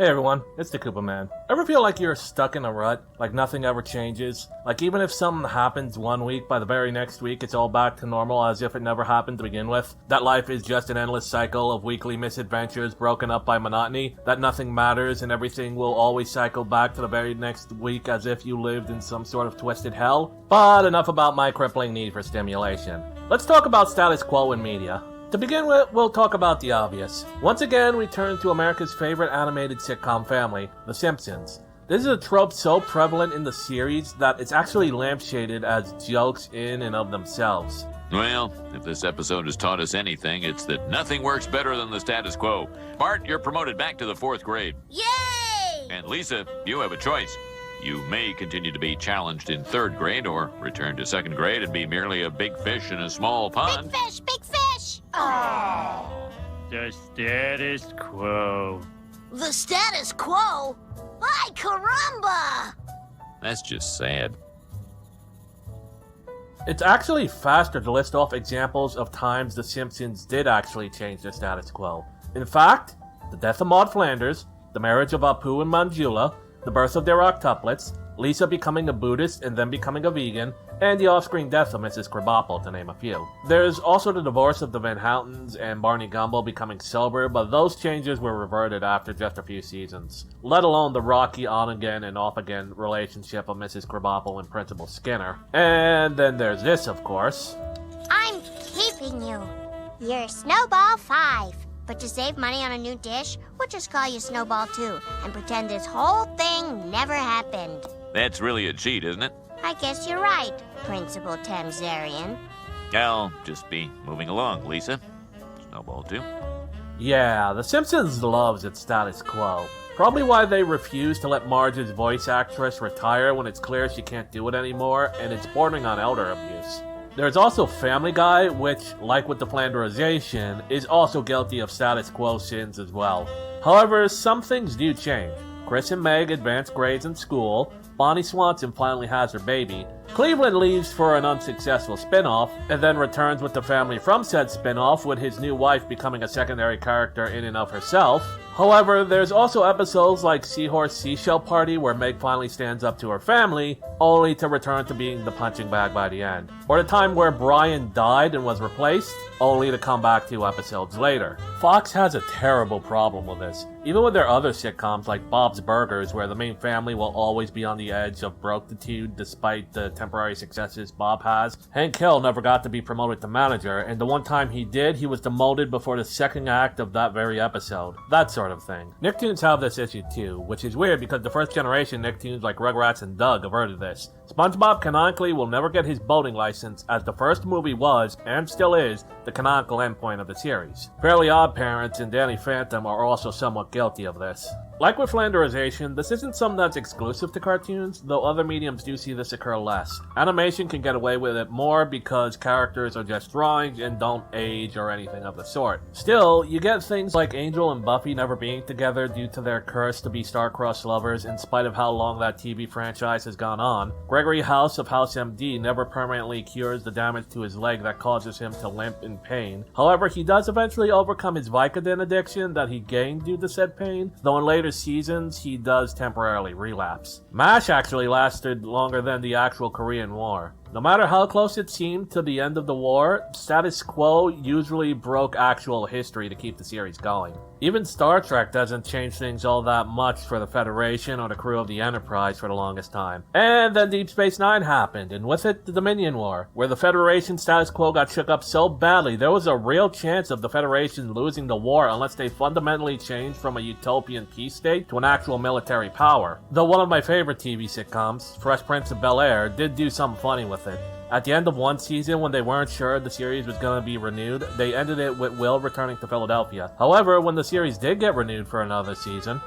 Hey everyone, it's the Koopa Man. Ever feel like you're stuck in a rut? Like nothing ever changes? Like even if something happens one week, by the very next week it's all back to normal as if it never happened to begin with? That life is just an endless cycle of weekly misadventures broken up by monotony? That nothing matters and everything will always cycle back to the very next week as if you lived in some sort of twisted hell? But enough about my crippling need for stimulation. Let's talk about status quo in media. To begin with, we'll talk about the obvious. Once again, we turn to America's favorite animated sitcom family, The Simpsons. This is a trope so prevalent in the series that it's actually lampshaded as jokes in and of themselves. Well, if this episode has taught us anything, it's that nothing works better than the status quo. Bart, you're promoted back to the 4th grade. Yay! And Lisa, you have a choice. You may continue to be challenged in 3rd grade or return to 2nd grade and be merely a big fish in a small pond. Big fish, big fish! Oh. The status quo. The status quo? Ay, caramba! That's just sad. It's actually faster to list off examples of times The Simpsons did actually change the status quo. In fact, the death of Maud Flanders, the marriage of Apu and Manjula, the birth of their octuplets, Lisa becoming a Buddhist and then becoming a vegan, and the off-screen death of Mrs. Krabappel, to name a few. There's also the divorce of the Van Houtens and Barney Gumble becoming sober, but those changes were reverted after just a few seasons, let alone the rocky on-again and off-again relationship of Mrs. Krabappel and Principal Skinner. And then there's this, of course. I'm keeping you. You're Snowball 5. But to save money on a new dish, we'll just call you Snowball 2 and pretend this whole thing never happened. That's really a cheat, isn't it? I guess you're right, Principal Tamzarian. I'll just be moving along, Lisa. Snowball 2. Yeah, The Simpsons loves its status quo. Probably why they refuse to let Marge's voice actress retire when it's clear she can't do it anymore, and it's bordering on elder abuse. There's also Family Guy, which, like with the Flanderization, is also guilty of status quo sins as well. However, some things do change. Chris and Meg advance grades in school, Bonnie Swanson finally has her baby, Cleveland leaves for an unsuccessful spin-off, and then returns with the family from said spin-off, with his new wife becoming a secondary character in and of herself. However, there's also episodes like Seahorse Seashell Party where Meg finally stands up to her family, only to return to being the punching bag by the end. Or the time where Brian died and was replaced, only to come back 2 episodes later. Fox has a terrible problem with this. Even with their other sitcoms like Bob's Burgers, where the main family will always be on the edge of brokitude despite the temporary successes Bob has, Hank Hill never got to be promoted to manager, and the one time he did, he was demoted before the 2nd act of that very episode. That sort of thing. Nicktoons have this issue too, which is weird because the first generation Nicktoons like Rugrats and Doug averted this. SpongeBob canonically will never get his boating license, as the first movie was, and still is, the canonical endpoint of the series. Fairly Odd Parents and Danny Phantom are also somewhat guilty of this. Like with Flanderization, this isn't something that's exclusive to cartoons, though other mediums do see this occur less. Animation can get away with it more because characters are just drawings and don't age or anything of the sort. Still, you get things like Angel and Buffy never being together due to their curse to be star-crossed lovers in spite of how long that TV franchise has gone on. Gregory House of House MD never permanently cures the damage to his leg that causes him to limp in pain. However, he does eventually overcome his Vicodin addiction that he gained due to said pain, though in later seasons he does temporarily relapse. MASH actually lasted longer than the actual Korean War. No matter how close it seemed to the end of the war, status quo usually broke actual history to keep the series going. Even Star Trek doesn't change things all that much for the Federation or the crew of the Enterprise for the longest time. And then Deep Space Nine happened, and with it the Dominion War, where the Federation status quo got shook up so badly there was a real chance of the Federation losing the war unless they fundamentally changed from a utopian peace state to an actual military power. Though one of my favorite TV sitcoms, Fresh Prince of Bel-Air, did do something funny with it. At the end of one season, when they weren't sure the series was going to be renewed, they ended it with Will returning to Philadelphia. However, when the series did get renewed for another season,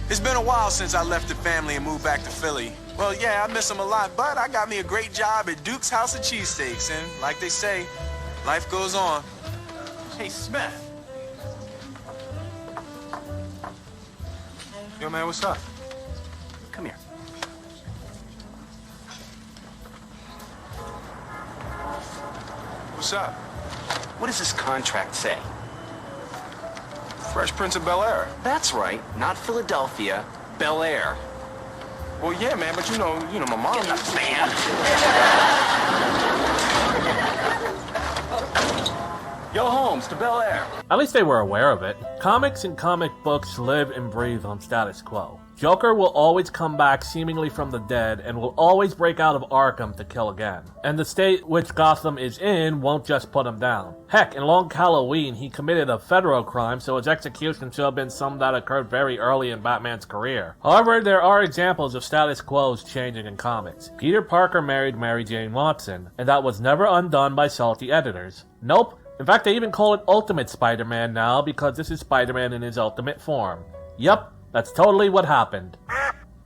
it's been a while since I left the family and moved back to Philly. Well, yeah, I miss them a lot, but I got me a great job at Duke's House of Cheesesteaks, and like they say, life goes on. Hey, Smith. Yo, man, what's up? Come here. What's up? What does this contract say? Fresh Prince of Bel-Air. That's right, not Philadelphia, Bel Air. Well, yeah, man, but you know, my mom. Get the man. Yo, Holmes, to Bel Air. At least they were aware of it. Comics and comic books live and breathe on status quo. Joker will always come back seemingly from the dead and will always break out of Arkham to kill again. And the state which Gotham is in won't just put him down. Heck, in Long Halloween, he committed a federal crime, so his execution should have been some that occurred very early in Batman's career. However, there are examples of status quos changing in comics. Peter Parker married Mary Jane Watson, and that was never undone by salty editors. Nope. In fact, they even call it Ultimate Spider-Man now because this is Spider-Man in his ultimate form. Yup, that's totally what happened.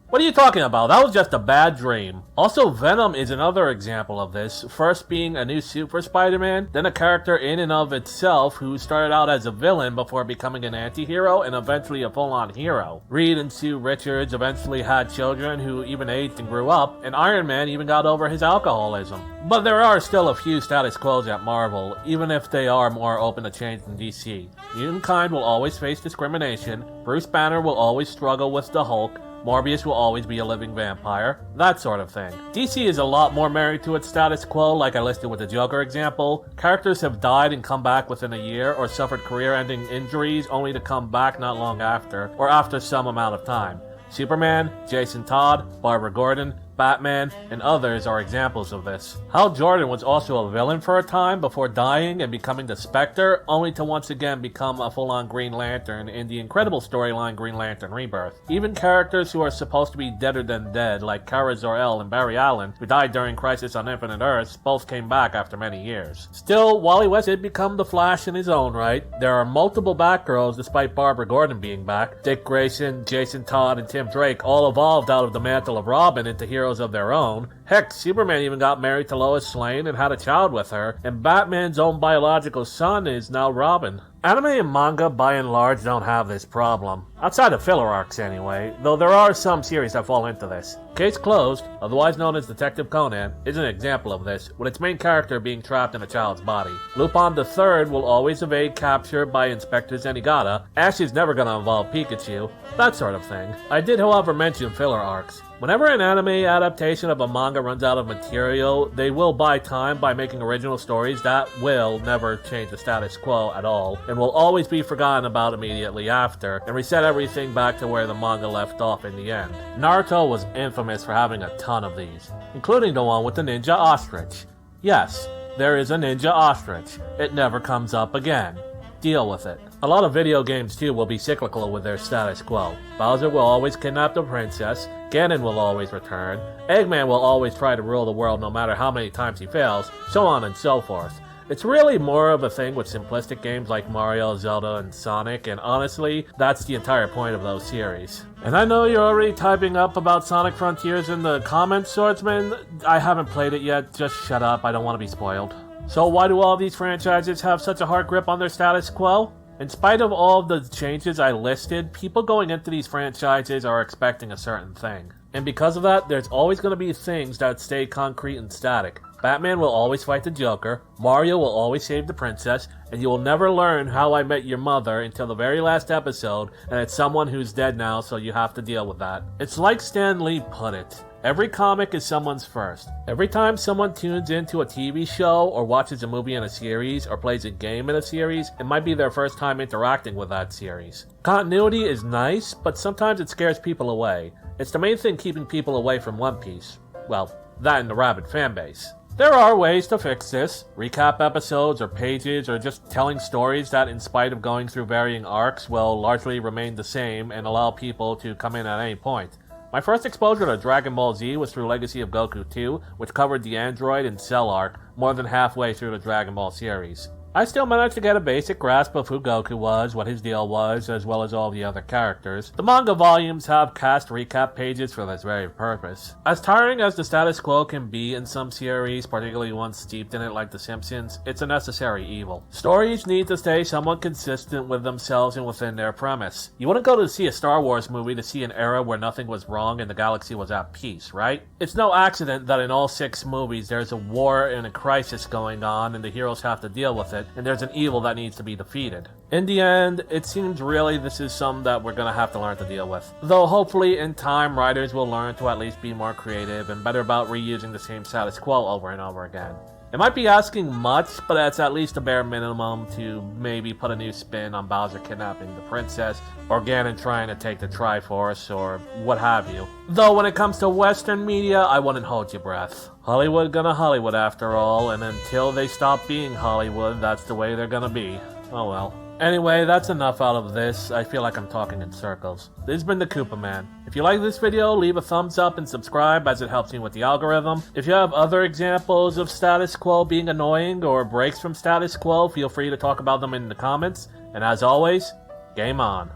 What are you talking about? That was just a bad dream. Also, Venom is another example of this, first being a new suit for Spider-Man, then a character in and of itself who started out as a villain before becoming an anti-hero and eventually a full-on hero. Reed and Sue Richards eventually had children who even aged and grew up, and Iron Man even got over his alcoholism. But there are still a few status quos at Marvel, even if they are more open to change than DC. Humankind will always face discrimination, Bruce Banner will always struggle with the Hulk, Morbius will always be a living vampire, that sort of thing. DC is a lot more married to its status quo, like I listed with the Joker example. Characters have died and come back within a year, or suffered career-ending injuries only to come back not long after, or after some amount of time. Superman, Jason Todd, Barbara Gordon, Batman, and others are examples of this. Hal Jordan was also a villain for a time before dying and becoming the Spectre, only to once again become a full-on Green Lantern in the incredible storyline Green Lantern Rebirth. Even characters who are supposed to be deader than dead, like Kara Zor-El and Barry Allen, who died during Crisis on Infinite Earths, both came back after many years. Still, Wally West did become the Flash in his own right. There are multiple Batgirls despite Barbara Gordon being back. Dick Grayson, Jason Todd, and Tim Drake all evolved out of the mantle of Robin into heroes of their own. Heck, Superman even got married to Lois Lane and had a child with her, and Batman's own biological son is now Robin. Anime and manga, by and large, don't have this problem. Outside of filler arcs, anyway, though there are some series that fall into this. Case Closed, otherwise known as Detective Conan, is an example of this, with its main character being trapped in a child's body. Lupin III will always evade capture by Inspector Zenigata, Ash is never gonna involve Pikachu, that sort of thing. I did, however, mention filler arcs. Whenever an anime adaptation of a manga runs out of material, they will buy time by making original stories that will never change the status quo at all, and will always be forgotten about immediately after, and reset everything back to where the manga left off in the end. Naruto was infamous for having a ton of these, including the one with the ninja ostrich. Yes, there is a ninja ostrich. It never comes up again. Deal with it. A lot of video games too will be cyclical with their status quo. Bowser will always kidnap the princess, Ganon will always return, Eggman will always try to rule the world no matter how many times he fails, so on and so forth. It's really more of a thing with simplistic games like Mario, Zelda, and Sonic, and honestly, that's the entire point of those series. And I know you're already typing up about Sonic Frontiers in the comments, Swordsman. I haven't played it yet, just shut up, I don't want to be spoiled. So why do all these franchises have such a hard grip on their status quo? In spite of all of the changes I listed, people going into these franchises are expecting a certain thing. And because of that, there's always going to be things that stay concrete and static. Batman will always fight the Joker, Mario will always save the princess, and you will never learn How I Met Your Mother until the very last episode, and it's someone who's dead now, so you have to deal with that. It's like Stan Lee put it. Every comic is someone's first. Every time someone tunes into a TV show, or watches a movie in a series, or plays a game in a series, it might be their first time interacting with that series. Continuity is nice, but sometimes it scares people away. It's the main thing keeping people away from One Piece. Well, that and the rabid fanbase. There are ways to fix this. Recap episodes or pages or just telling stories that, in spite of going through varying arcs, will largely remain the same and allow people to come in at any point. My first exposure to Dragon Ball Z was through Legacy of Goku 2, which covered the Android and Cell arc more than halfway through the Dragon Ball series. I still managed to get a basic grasp of who Goku was, what his deal was, as well as all the other characters. The manga volumes have cast recap pages for this very purpose. As tiring as the status quo can be in some series, particularly ones steeped in it like The Simpsons, it's a necessary evil. Stories need to stay somewhat consistent with themselves and within their premise. You wouldn't go to see a Star Wars movie to see an era where nothing was wrong and the galaxy was at peace, right? It's no accident that in all 6 movies there's a war and a crisis going on and the heroes have to deal with it, and there's an evil that needs to be defeated. In the end, it seems really this is something that we're gonna have to learn to deal with. Though hopefully in time writers will learn to at least be more creative and better about reusing the same status quo over and over again. It might be asking much, but that's at least a bare minimum to maybe put a new spin on Bowser kidnapping the princess, or Ganon trying to take the Triforce, or what have you. Though when it comes to Western media, I wouldn't hold your breath. Hollywood gonna Hollywood after all, and until they stop being Hollywood, that's the way they're gonna be. Oh well. Anyway, that's enough out of this. I feel like I'm talking in circles. This has been the Koopa Man. If you like this video, leave a thumbs up and subscribe as it helps me with the algorithm. If you have other examples of status quo being annoying or breaks from status quo, feel free to talk about them in the comments. And as always, game on.